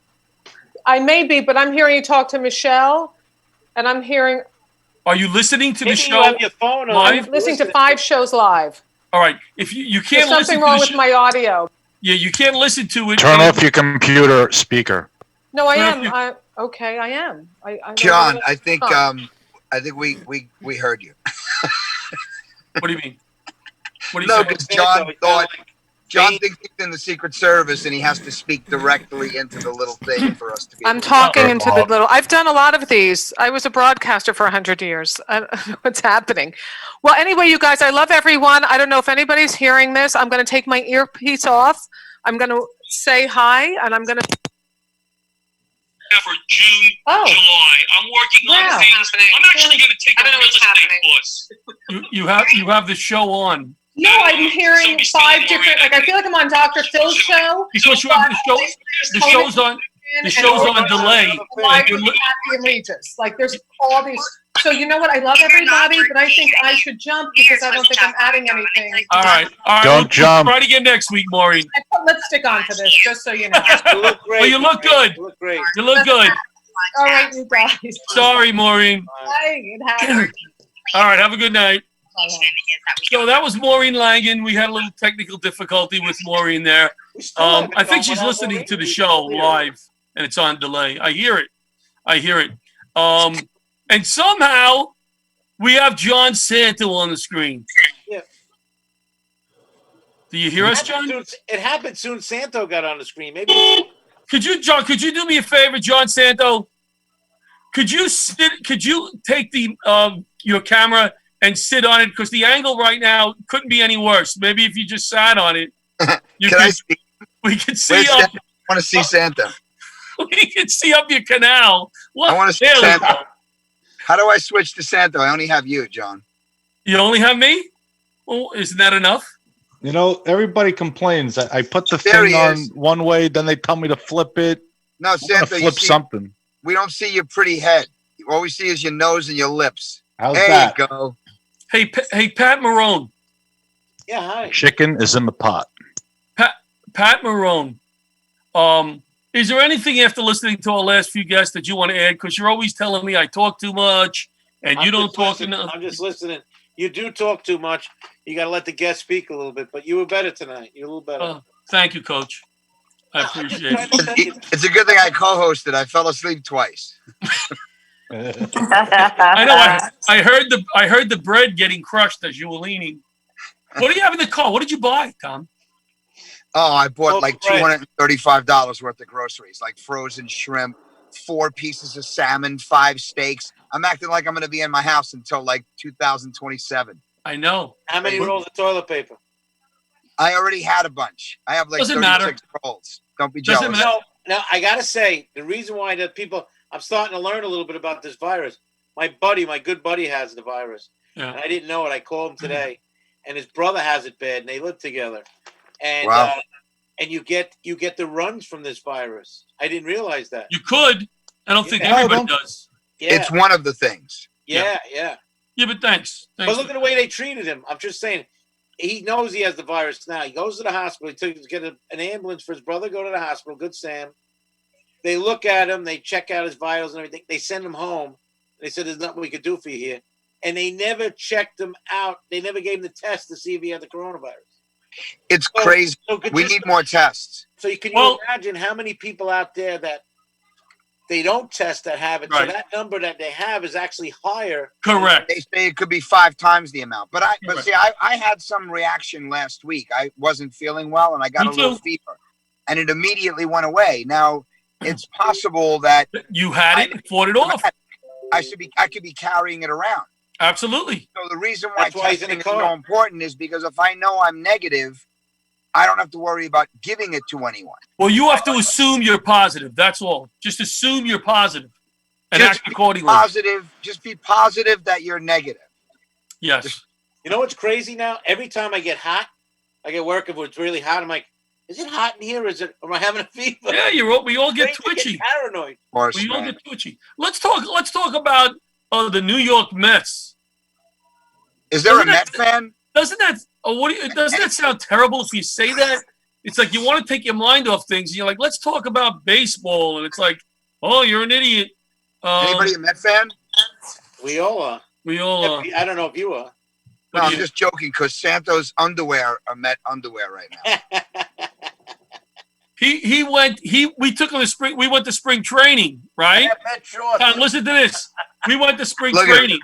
I may be, but I'm hearing you talk to Michelle, and I'm hearing... Are you listening to the show? You have your phone on. I'm listening to 5 shows live. All right. If you can't There's something wrong with my audio. Yeah, you can't listen to it. Turn off your computer speaker. No, I am. Okay, I am. John, I think we heard you. What do you mean? What do you No, say? because John thinks he's in the Secret Service and he has to speak directly into the little thing for us to be. I'm talking into the little. I've done a lot of these. I was a broadcaster for 100 years. I don't know what's happening. Well, anyway, you guys, I love everyone. I don't know if anybody's hearing this. I'm going to take my earpiece off. I'm going to say hi, and I'm going to. For June, July. I'm working on things. I'm actually going to take a real estate course. You have the show on. No, I'm hearing 5 different. Like I feel like I'm on Dr. Phil's show. Because you have the show's on. The show's on delay. Like there's all these. So you know what? I love everybody, but I think I should jump because I don't think I'm adding anything. All right. Don't jump. Try it again next week, Maureen. I put lipstick on for this, just so you know. You look great. Well, you look good. You look great. You look good. All right, you guys. Sorry, Maureen. It happens. All right. Have a good night. So that was Maureen Langen. We had a little technical difficulty with Maureen there. I think she's listening to the show live, and it's on delay. I hear it. And somehow we have John Santo on the screen. Yeah. Do you hear us, John? It happened soon. Santo got on the screen. Maybe. Could you do me a favor, John Santo? Could you take your camera and sit on it, because the angle right now couldn't be any worse. Maybe if you just sat on it, we could see up. I want to see Santa. We can see up your canal. I want to see Santa. How do I switch to Santa? I only have you, John. You only have me? Well, isn't that enough? You know, everybody complains. I put the thing on one way, then they tell me to flip it. No, Santa, flip something. We don't see your pretty head. All we see is your nose and your lips. How's there that? You go. Hey, Pat Marone. Yeah, hi. Chicken is in the pot. Pat Marone. Is there anything after listening to our last few guests that you want to add? Because you're always telling me I talk too much and you don't talk enough. I'm just listening. You do talk too much. You got to let the guest speak a little bit. But you were better tonight. You're a little better. Thank you, Coach. I appreciate it. It's a good thing I co-hosted. I fell asleep twice. I know. I heard the bread getting crushed as you were leaning. What do you have in the car? What did you buy, Tom? Oh, I bought like $235 worth of groceries, like frozen shrimp, 4 pieces of salmon, 5 steaks. I'm acting like I'm going to be in my house until like 2027. I know. How many rolls of toilet paper? I already had a bunch. I have like 36 rolls. Don't be jealous. Now, I got to say, the reason why that people, I'm starting to learn a little bit about this virus. My good buddy has the virus. Yeah. And I didn't know it. I called him today. And his brother has it bad, and they live together. And and you get the runs from this virus. I didn't realize that. You could. I don't think everybody does. Yeah. It's one of the things. Yeah. Yeah, but thanks. But look at the way they treated him. I'm just saying, he knows he has the virus now. He goes to the hospital. He took to get an ambulance for his brother. Go to the hospital. Good Sam. They look at him. They check out his vitals and everything. They send him home. They said, "There's nothing we could do for you here." And they never checked him out. They never gave him the test to see if he had the coronavirus. It's crazy. We need more tests. So can you imagine how many people out there that they don't test that have it? Right. So that number that they have is actually higher. Correct. They say it could be 5 times the amount. But I had some reaction last week. I wasn't feeling well, and I got a little fever, and it immediately went away. Now it's possible that you had it and fought it off. I could be carrying it around. Absolutely. So the reason why testing is so important is because if I know I'm negative, I don't have to worry about giving it to anyone. Well, you have to assume you're positive. That's all. Just assume you're positive and act accordingly. Just be positive that you're negative. Yes. You know what's crazy now? Every time I get hot, I get work if it's really hot. I'm like, is it hot in here? Am I having a fever? Yeah, we all get twitchy. Paranoid. We all get twitchy. Let's talk about the New York Mets. Is there a Met fan? Doesn't that sound terrible if you say that? It's like you want to take your mind off things. And you're like, let's talk about baseball, and it's like, oh, you're an idiot. Anybody a Met fan? We all are. We all are. I don't know if you are. No, I'm just joking because Santos underwear are Met underwear right now. We took him to spring. We went to spring training, right? Tom, listen to this. We went to spring training,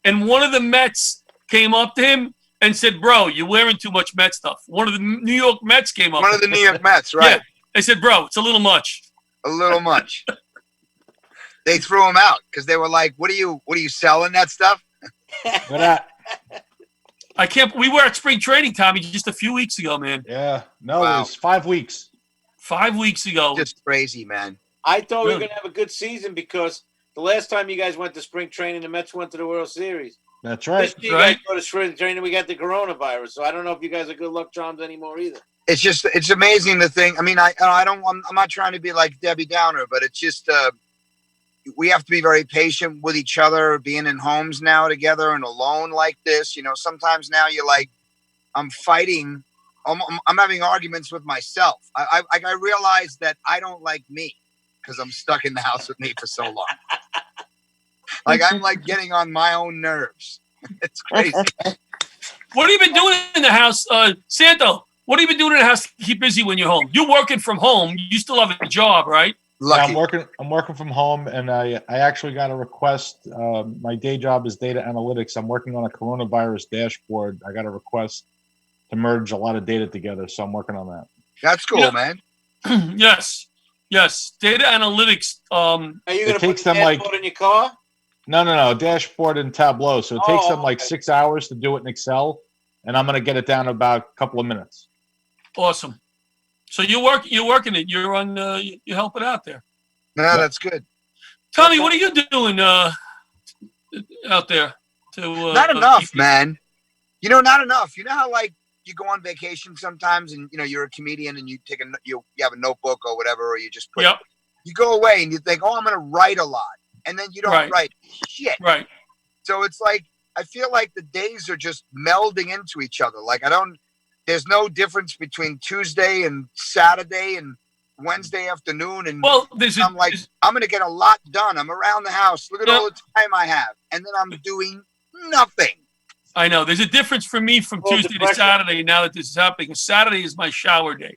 and one of the Mets came up to him and said, "Bro, you're wearing too much Met stuff." One of the New York Mets came up. One of the New York Mets, right? Yeah. They said, "Bro, it's a little much." A little much. They threw him out because they were like, "What are you selling that stuff?" I can't. We were at spring training, Tommy, just a few weeks ago, man. Yeah. No, It was 5 weeks. 5 weeks ago. Just crazy, man. I thought we were going to have a good season because the last time you guys went to spring training, the Mets went to the World Series. That's right. This year you guys go to spring training, we got the coronavirus. So I don't know if you guys are good luck charms anymore either. It's amazing the thing. I mean, I'm not trying to be like Debbie Downer, but it's just we have to be very patient with each other, being in homes now together and alone like this. You know, sometimes now you're like, I'm fighting. I'm having arguments with myself. I realize that I don't like me because I'm stuck in the house with me for so long. Like I'm like getting on my own nerves. It's crazy. What have you been doing in the house, Santo? What have you been doing in the house to keep busy when you're home? You're working from home. You still have a job, right? Yeah, I'm working from home, and I actually got a request. My day job is data analytics. I'm working on a coronavirus dashboard. I got a request to merge a lot of data together, so I'm working on that. That's cool, man. Yes. Data analytics. Are you going to put the dashboard in your car? No. Dashboard in Tableau. So it takes them like 6 hours to do it in Excel, and I'm going to get it down in about a couple of minutes. Awesome. So you're working it. You're on. You're helping out there. No, that's good. Tommy, what are you doing out there? Not enough, man. You know, not enough. You know how like you go on vacation sometimes, and you know you're a comedian, and you take you have a notebook or whatever, or you just put. Yep. You go away and you think, oh, I'm going to write a lot, and then you don't write shit. Right. So it's like I feel like the days are just melding into each other. Like there's no difference between Tuesday and Saturday and Wednesday afternoon. And I'm going to get a lot done. I'm around the house. Look at all the time I have. And then I'm doing nothing. I know. There's a difference for me from Tuesday to Saturday now that this is happening. Saturday is my shower day.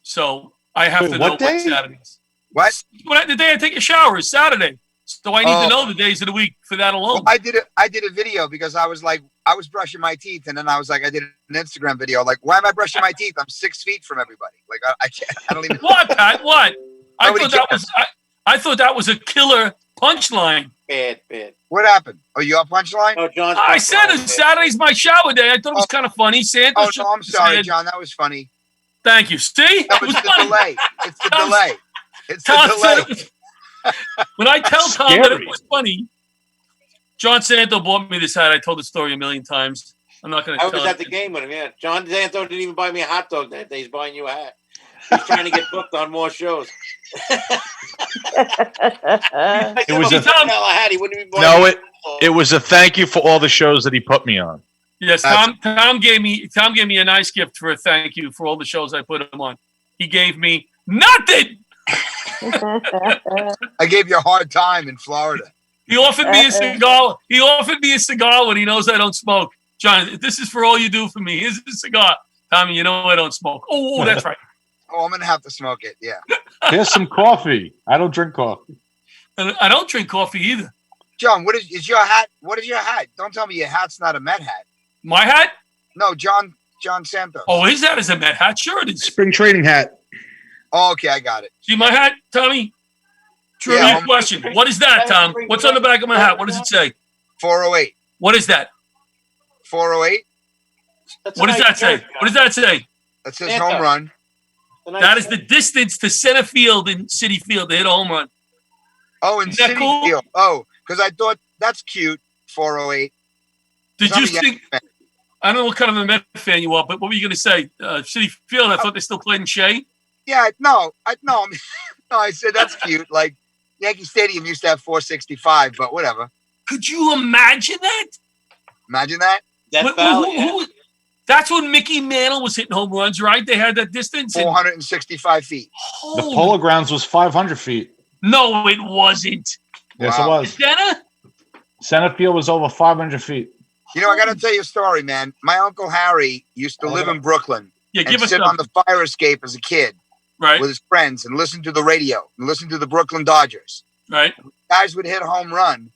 So I have to know what Saturday is. What? The day I take a shower is Saturday. So I need to know the days of the week for that alone. Well, I did a video because I was brushing my teeth, and then I did an Instagram video. Like, why am I brushing my teeth? I'm 6 feet from everybody. Like, I can't. I don't even. What, Pat? What? I thought that was a killer punchline. Bad. What happened? Oh, you have punchline? Oh, John's. I said Saturday's my shower day. I thought it was kind of funny. Oh no, I'm sorry, John. That was funny. Thank you. See, that was the delay. It's the delay. It's the delay. When I tell Tom that it was funny, John Santo bought me this hat. I told the story a million times. I'm not going to tell I was at the game with him, yeah. John Santo didn't even buy me a hot dog that day. He's buying you a hat. He's trying to get booked on more shows. It was a hat. He wouldn't even buy it was a thank you for all the shows that he put me on. Yes, Tom gave me a nice gift for a thank you for all the shows I put him on. He gave me nothing. I gave you a hard time in Florida. He offered me a cigar. He offered me a cigar when he knows I don't smoke. John, this is for all you do for me. Here's a cigar. Tommy, you know I don't smoke. Oh, that's right. Oh, I'm gonna have to smoke it. Yeah. Here's some coffee. I don't drink coffee. I don't drink coffee either. John, what is your hat? What is your hat? Don't tell me your hat's not a Met hat. My hat? No, John Santos. Oh, his hat is a Met hat. Sure it is. Spring training hat. Oh, okay, I got it. See my hat, Tommy? Trivia question. What is that, Tom? What's on the back of my hat? What does it say? 408. What is that? 408. What does that say? What does that say? That says home run. That is the distance to center field in City Field to hit a home run. Oh, in City Field. Oh, because I thought that's cute. 408. Did you think? I don't know what kind of a Met fan you are, but what were you going to say? City Field. I thought they still played in Shea. Yeah, no. I said that's cute. Like Yankee Stadium used to have 465, but whatever. Could you imagine that? Imagine that. That's when Mickey Mantle was hitting home runs, right? They had that distance. 465 feet. The Polo Grounds was 500 feet. No, it wasn't. Yes, it was. Center field was over 500 feet. You know, I got to tell you a story, man. My Uncle Harry used to live in Brooklyn and sit on the fire escape as a kid with his friends and listen to the radio and listen to the Brooklyn Dodgers. Right. Guys would hit a home run.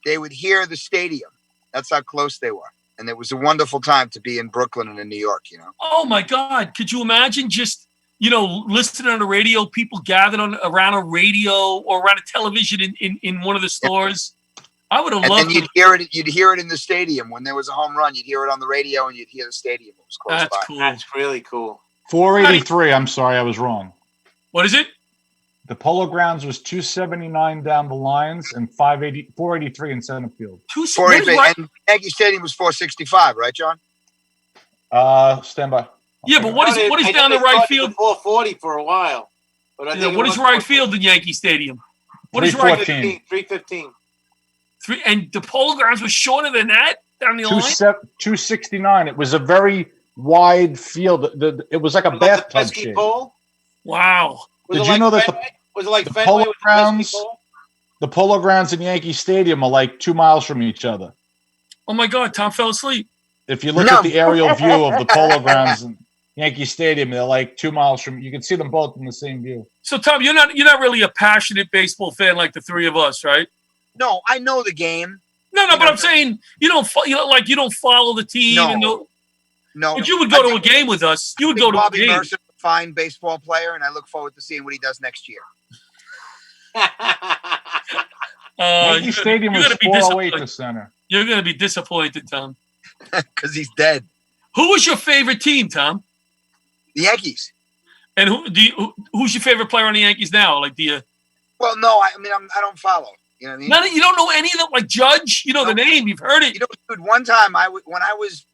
They would hear the stadium. That's how close they were. And it was a wonderful time to be in Brooklyn and in New York, you know. Oh, my God. Could you imagine just, listening on the radio, people gathered around a radio or around a television in one of the stores? I would have loved it. And you'd hear it in the stadium. When there was a home run, you'd hear it on the radio and you'd hear the stadium. It was close by. Cool. That's really cool. 483. I'm sorry, I was wrong. What is it? The Polo Grounds was 279 down the lines and 483 in center field. 483, and Yankee Stadium was 465, right, John? Stand by. Yeah, but what is down the right field? 440 for a while. But what is right field in Yankee Stadium? What is right field? 315. And the Polo Grounds was shorter than that down the line? 269. It was a very wide field. It was like a bathtub shape. Wow. Did you know that the Polo Grounds, the Polo Grounds and Yankee Stadium are like 2 miles from each other? Oh my God, Tom fell asleep. If you look at the aerial view of the Polo Grounds and Yankee Stadium, they're like 2 miles from. You can see them both in the same view. So Tom, you're not really a passionate baseball fan like the three of us, right? No, I know the game. No, but I'm saying you don't follow the team. No. But you would go to a game with us. You would go to a game. Mercer's a fine baseball player, and I look forward to seeing what he does next year. Yankee Stadium was 408 the center. You're going to be disappointed, Tom. Because he's dead. Who was your favorite team, Tom? The Yankees. And who's your favorite player on the Yankees now? Like Well, no, I don't follow. You know what I mean? You don't know any of them, like Judge. You know the name. You've heard it. You know, dude. One time, when I was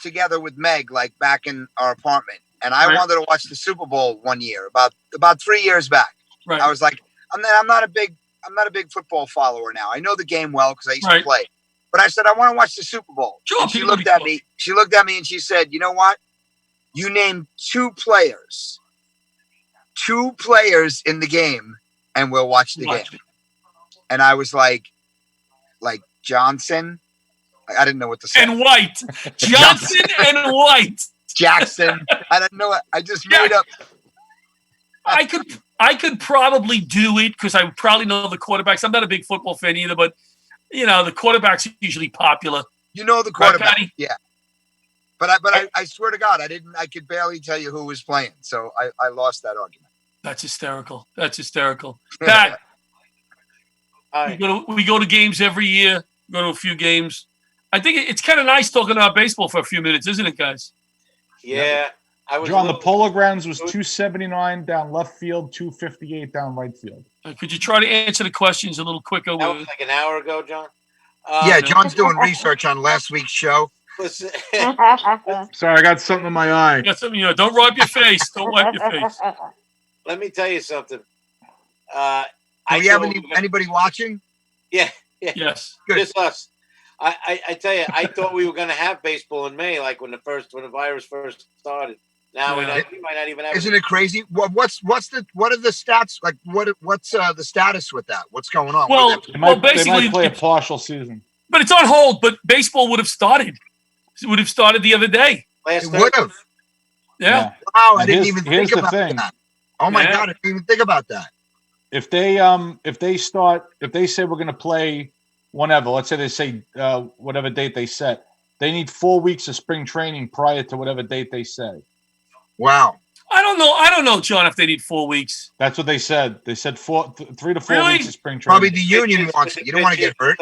together with Meg, like back in our apartment, and I wanted to watch the Super Bowl one year, about 3 years back. Right. I was like, I'm not a big football follower now. I know the game well because I used to play. But I said I want to watch the Super Bowl. Sure. And she looked at me. She looked at me and she said, "You know what? You named two players in the game, and we'll watch the game." And I was like Johnson. I didn't know what to say. And White. Johnson and White. Jackson. I didn't know it. I just made up. I could probably do it because I probably know the quarterbacks. I'm not a big football fan either, but the quarterbacks are usually popular. You know the quarterback, yeah. But I swear to God, I could barely tell you who was playing, so I lost that argument. That's hysterical. Pat, we go to games every year. Go to a few games. I think it's kind of nice talking about baseball for a few minutes, isn't it, guys? Yeah. John, the Polo Grounds was 279 down left field, 258 down right field. Could you try to answer the questions a little quicker? That was like an hour ago, John. Yeah, John's doing research on last week's show. Listen. Sorry, I got something in my eye. Don't wipe your face. Don't wipe your face. Let me tell you something. Do we have anybody watching? Yeah. Yes. Good. Just us. I tell you, I thought we were going to have baseball in May, like when the virus first started. Now we might not even have. Isn't it crazy? What are the stats like? What's the status with that? What's going on? Well, basically, they might play a partial season, but it's on hold. But baseball would have started. It would have started the other day. It would have. Yeah. Wow, I didn't even think about that. Oh my God, I didn't even think about that. If they say we're going to play whenever, let's say they say whatever date they set, they need 4 weeks of spring training prior to whatever date they say. Wow. I don't know, John, if they need 4 weeks. That's what they said. They said 3 to 4 Really? weeks of spring training. Probably the union wants it. You don't want to get hurt.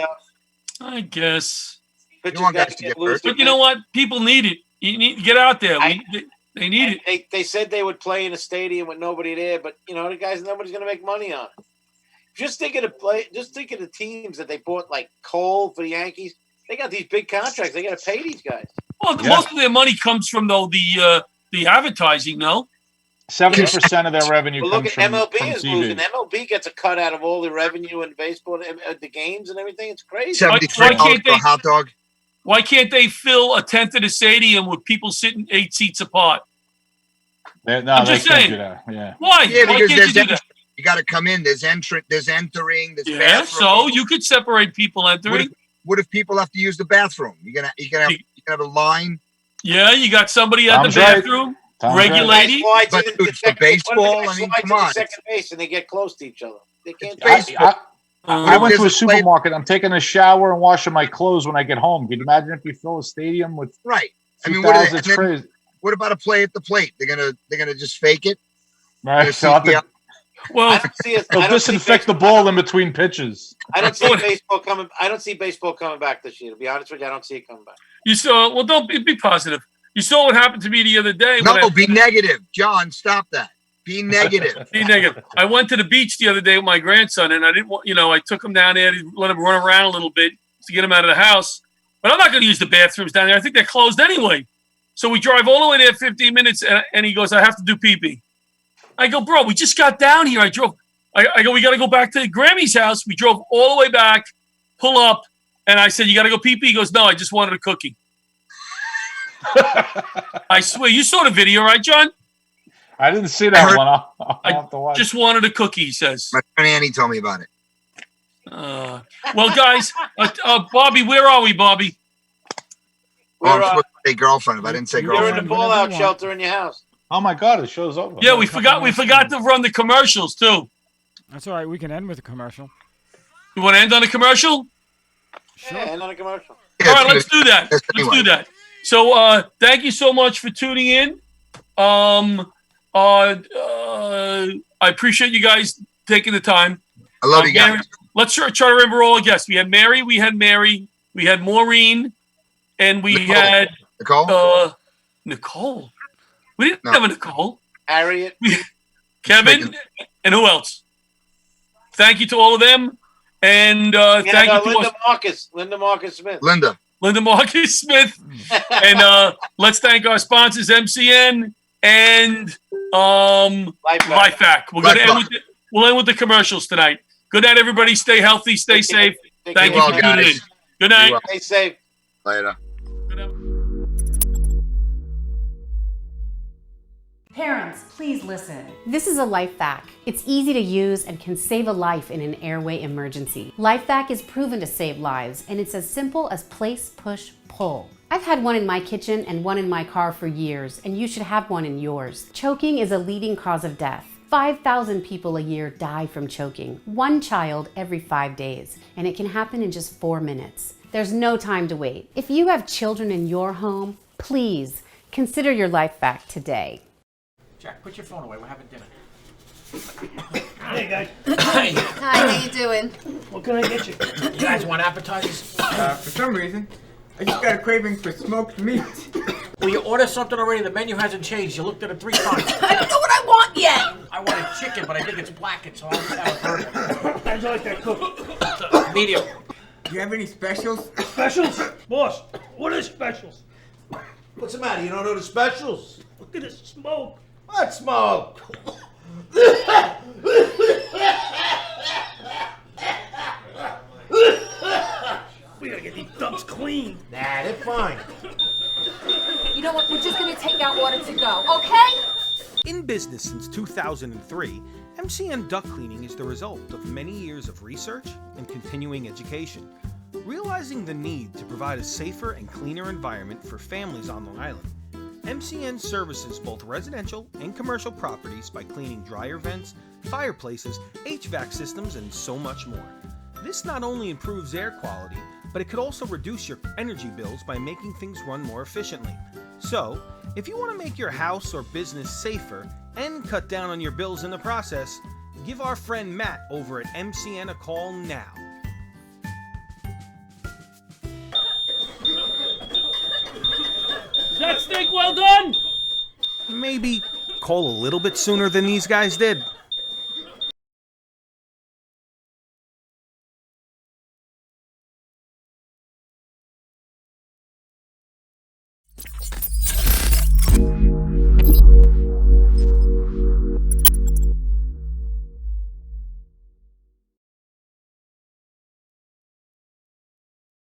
I guess. You don't want guys to get hurt. But you know what? People need it. You need to get out there. They need it. They said they would play in a stadium with nobody there, but the guys, nobody's going to make money on it. Just think of the teams that they bought, like Cole for the Yankees. They got these big contracts. They got to pay these guys. Well, most of their money comes from the advertising. No, 70% of their revenue well, comes look at from MLB is TV. losing. MLB gets a cut out of all the revenue in baseball, the games and everything. It's crazy. $73 for a hot dog. Why can't they fill a tenth of the stadium with people sitting 8 seats apart? I'm just saying. Do that. Yeah. Why? Yeah, Why because can't you do that? you got to come in. There's entering. There's entering. There's Yeah, bathroom. so you could separate people entering. What if people have to use the bathroom? You can have a line. Yeah, you got somebody at Tom's the bathroom regulating. But dude, for baseball, I mean, come on. Second base and they get close to each other. They can't. I went to a supermarket. I'm taking a shower and washing my clothes when I get home. Can you imagine if you fill a stadium with right? I mean, it's crazy. What about a play at the plate? They're gonna just fake it. Right. Well, they'll disinfect the ball in between pitches. I don't see baseball coming. I don't see baseball coming back this year. To be honest with you, I don't see it coming back. You saw. Well, don't be positive. You saw what happened to me the other day. No, be negative, John. Stop that. Be negative. Be negative. I went to the beach the other day with my grandson, and I didn't want. I took him down there to let him run around a little bit to get him out of the house. But I'm not going to use the bathrooms down there. I think they're closed anyway. So we drive all the way there 15 minutes, and he goes, "I have to do pee-pee." I go, "Bro, we just got down here. I go, we got to go back to Grammy's house." We drove all the way back, pull up, and I said, "You got to go pee-pee?" He goes, "No, I just wanted a cookie." I swear, you saw the video, right, John? I didn't see that one. I'll have to watch. Just wanted a cookie, he says. My friend Annie told me about it. Well, guys, Bobby, where are we, Bobby? I'm supposed to say girlfriend, if I didn't say girlfriend. You're in the ball-out shelter in your house. Oh my God, it show's over. Yeah, we forgot to run the commercials too. That's all right. We can end with a commercial. You want to end on a commercial? Sure. Yeah, end on a commercial. All right, let's do that. Let's do that. So, thank you so much for tuning in. I appreciate you guys taking the time. I love you guys. Let's try to remember all our guests. We had Mary, we had Maureen, and we had Nicole. We didn't have a Nicole. Harriet. Kevin, and who else? Thank you to all of them. And thank you to Linda Marcus Smith. Linda Marcus Smith. And let's thank our sponsors, MCN and LifeHack. We'll end with the commercials tonight. Good night, everybody. Stay healthy. Stay safe. Thank you for tuning in. Good night. Stay safe. Later. Parents, please listen. This is a LifeVac. It's easy to use and can save a life in an airway emergency. LifeVac is proven to save lives, and it's as simple as place, push, pull. I've had one in my kitchen and one in my car for years, and you should have one in yours. Choking is a leading cause of death. 5,000 people a year die from choking, 1 child every 5 days, and it can happen in just 4 minutes. There's no time to wait. If you have children in your home, please consider your LifeVac today. Jack, put your phone away. We're having dinner. Hey, guys. Hi. Hi, how you doing? What can I get you? You guys want appetizers? For some reason, I just got a craving for smoked meat. Well, you ordered something already. The menu hasn't changed. You looked at it 3 times. I don't know what I want yet. I wanted chicken, but I think it's blackened, so I'll have a burger. How'd you like that cooked? Medium. Do you have any specials? Specials? Boss, what are specials? What's the matter? You don't know the specials? Look at this smoke. What smoke? We gotta get these dumps clean. business since 2003, MCN duct cleaning is the result of many years of research and continuing education. Realizing the need to provide a safer and cleaner environment for families on Long Island, MCN services both residential and commercial properties by cleaning dryer vents, fireplaces, HVAC systems, and so much more. This not only improves air quality, but it could also reduce your energy bills by making things run more efficiently. So, if you want to make your house or business safer and cut down on your bills in the process, give our friend Matt over at MCN a call now. That steak well done? Maybe call a little bit sooner than these guys did.